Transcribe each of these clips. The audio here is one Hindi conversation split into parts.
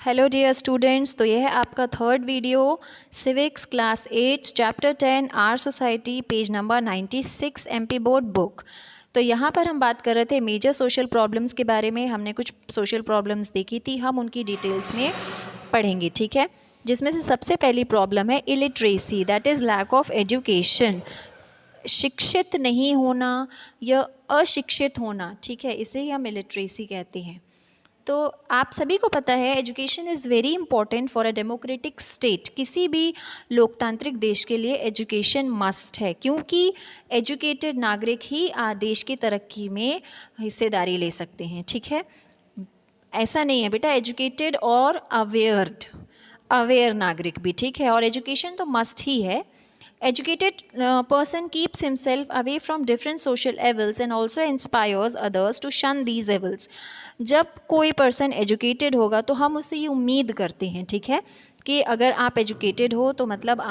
हेलो डियर स्टूडेंट्स, तो यह है आपका third video civics class 8 chapter 10 our society page number 96 MP board book. तो यहाँ पर हम बात कर रहे थे मेजर सोशल प्रॉब्लम्स के बारे में। हमने कुछ सोशल प्रॉब्लम्स देखी थी, हम उनकी डिटेल्स में पढ़ेंगे, ठीक है। जिसमें से सबसे पहली प्रॉब्लम है illiteracy, that is lack of education. शिक्षित नहीं होना या अशिक्षित होना, ठीक है, इसे ही हम इलिटरेसी कहते हैं। तो आप सभी को पता है education is very important for a democratic state. किसी भी लोकतांत्रिक देश के लिए एजुकेशन मस्ट है, क्योंकि एजुकेटेड नागरिक ही देश की तरक्की में हिस्सेदारी ले सकते हैं, ठीक है। ऐसा नहीं है बेटा, एजुकेटेड और अवेयर नागरिक भी, ठीक है। और एजुकेशन तो मस्ट ही है। Educated person keeps himself away from different social evils and also inspires others to shun these evils. जब कोई पर्सन एजुकेटेड होगा तो हम उससे ये उम्मीद करते हैं, ठीक है, कि अगर आप एजुकेटेड हो तो मतलब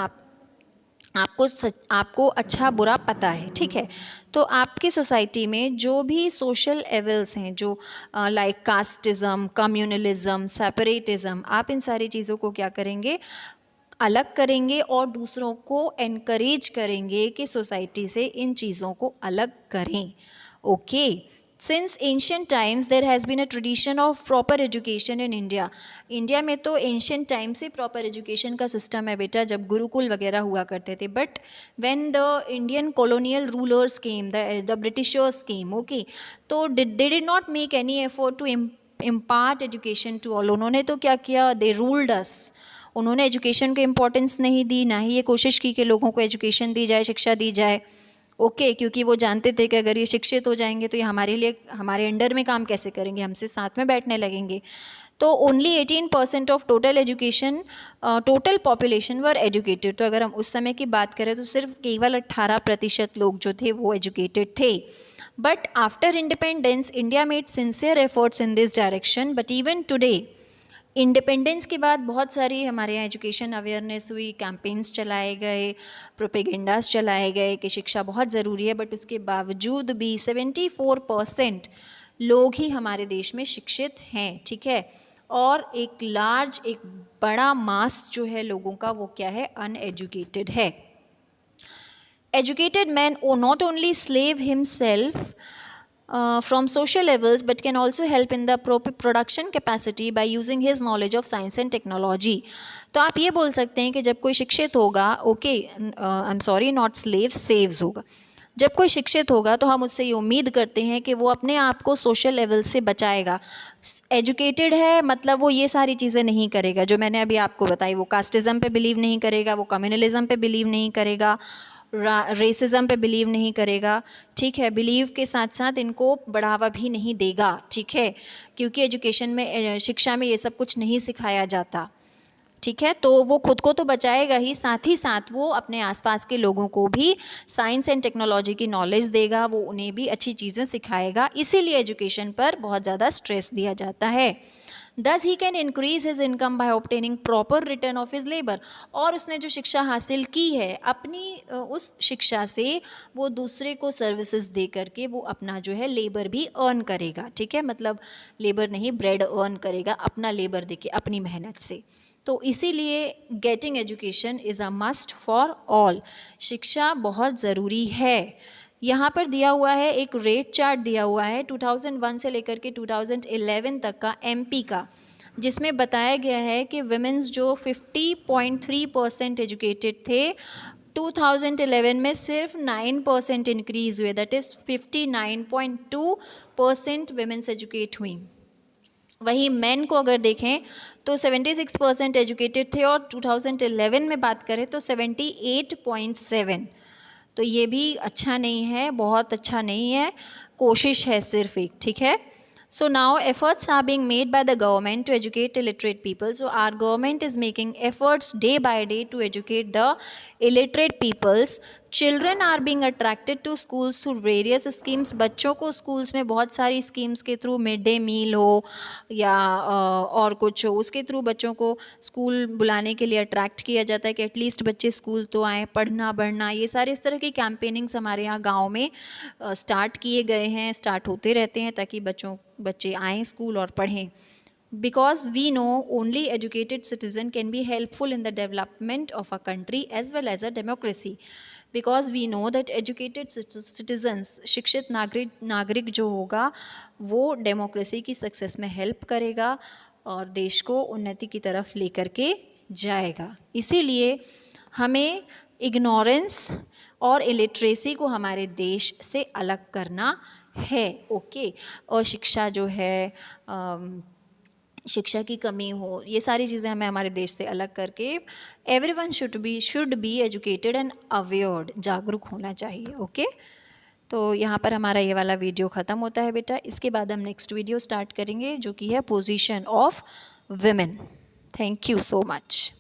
आपको अच्छा बुरा पता है, ठीक है। तो आपकी सोसाइटी में जो भी सोशल एवल्स हैं, जो लाइक कास्टिज़म, कम्युनलिज्म, सेपरेटिज़म, आप इन सारी चीज़ों को क्या करेंगे, अलग करेंगे और दूसरों को एनकरेज करेंगे कि सोसाइटी से इन चीज़ों को अलग करें। Okay, since ancient times there has been a tradition of proper education in India. India में तो एंशियंट टाइम से प्रॉपर एजुकेशन का सिस्टम है बेटा, जब गुरुकुल वगैरह हुआ करते थे। But when the Indian colonial rulers came, the Britishers came, okay, तो they did not make any effort to impart education to all. उन्होंने तो क्या किया, दे रूल्ड अस। उन्होंने एजुकेशन को इम्पोर्टेंस नहीं दी, ना ही ये कोशिश की कि लोगों को एजुकेशन दी जाए, शिक्षा दी जाए। ओके, क्योंकि वो जानते थे कि अगर ये शिक्षित हो जाएंगे तो ये हमारे लिए, हमारे अंडर में काम कैसे करेंगे, हमसे साथ में बैठने लगेंगे। तो only 18% of total education, total population were educated. तो अगर हम उस समय की बात करें तो सिर्फ केवल 18% लोग जो थे वो एजुकेटेड थे। But after independence India made sincere efforts in this direction. But even today, independence के बाद बहुत सारी हमारे यहाँ एजुकेशन अवेयरनेस हुई, कैंपेन्स चलाए गए, प्रोपेगेंडास चलाए गए कि शिक्षा बहुत ज़रूरी है। बट उसके बावजूद भी 74% लोग ही हमारे देश में शिक्षित हैं, ठीक है। और एक बड़ा मास जो है लोगों का, वो क्या है, अनएजुकेटेड है। Educated man not only slave himself from social levels but can also help in the production capacity by using his knowledge of science and technology. तो आप ये बोल सकते हैं कि जब कोई शिक्षित होगा, okay, I am sorry, not slave, saves होगा। जब कोई शिक्षित होगा तो हम उससे ये उम्मीद करते हैं कि वो अपने आप को सोशल लेवल से बचाएगा। एजुकेटेड है मतलब वो ये सारी चीज़ें नहीं करेगा जो मैंने अभी आपको बताई। वो कास्टिज़म पे बिलीव नहीं करेगा, वो कम्युनलिज्म पे बिलीव नहीं करेगा, रेसिज्म पे बिलीव नहीं करेगा, ठीक है। बिलीव के साथ साथ इनको बढ़ावा भी नहीं देगा, ठीक है, क्योंकि एजुकेशन में, शिक्षा में ये सब कुछ नहीं सिखाया जाता, ठीक है। तो वो खुद को तो बचाएगा ही साथ वो अपने आसपास के लोगों को भी साइंस एंड टेक्नोलॉजी की नॉलेज देगा, वो उन्हें भी अच्छी चीज़ें सिखाएगा। इसीलिए एजुकेशन पर बहुत ज़्यादा स्ट्रेस दिया जाता है। Thus he can increase his income by obtaining proper return of his labor। और उसने जो शिक्षा हासिल की है, अपनी उस शिक्षा से वो दूसरे को सर्विसेज दे करके वो अपना जो है लेबर भी अर्न करेगा, ठीक है। मतलब लेबर नहीं, ब्रेड अर्न करेगा अपना लेबर देके, अपनी मेहनत से। तो इसीलिए getting education is a must for all. शिक्षा बहुत ज़रूरी है। यहाँ पर दिया हुआ है एक रेट चार्ट दिया हुआ है 2001 से लेकर के 2011 तक का एमपी का, जिसमें बताया गया है कि वुमेन्स जो 50.3% एजुकेटेड थे, 2011 में सिर्फ 9% इंक्रीज़ हुए, दैट इज़ 59.2% वुमेन्स एजुकेट हुई। वही मेन को अगर देखें तो 76% एजुकेटेड थे और 2011 में बात करें तो 78.7। तो ये भी अच्छा नहीं है, बहुत अच्छा नहीं है, कोशिश है सिर्फ एक, ठीक है। So now efforts are being made by the government to educate illiterate people. So our government is making efforts day by day to educate the illiterate peoples. Children are being attracted to schools through various schemes. बच्चों को schools में बहुत सारी schemes के through मिड डे मील हो या और कुछ हो, उसके थ्रू बच्चों को स्कूल बुलाने के लिए अट्रैक्ट किया जाता है कि एटलीस्ट बच्चे स्कूल तो आएँ, पढ़ना बढ़ना, ये सारे इस तरह की कैंपेनिंग्स हमारे यहाँ गाँव में स्टार्ट किए गए हैं, स्टार्ट होते रहते हैं ताकि बच्चे आएँ स्कूल और पढ़ें। because we know only educated citizen can be helpful in the development of a country as well as a democracy, because we know that educated citizens, शिक्षित नागरिक जो होगा वो डेमोक्रेसी की सक्सेस में हेल्प करेगा और देश को उन्नति की तरफ लेकर के जाएगा। इसीलिए हमें इग्नोरेंस और इलिटरेसी को हमारे देश से अलग करना है। ओके, और शिक्षा जो है शिक्षा की कमी हो, ये सारी चीज़ें हमें हमारे देश से अलग करके everyone should be educated and अवेयर्ड, जागरूक होना चाहिए। ओके, तो यहाँ पर हमारा ये वाला वीडियो ख़त्म होता है बेटा। इसके बाद हम नेक्स्ट वीडियो स्टार्ट करेंगे जो कि है position of women. Thank you so much.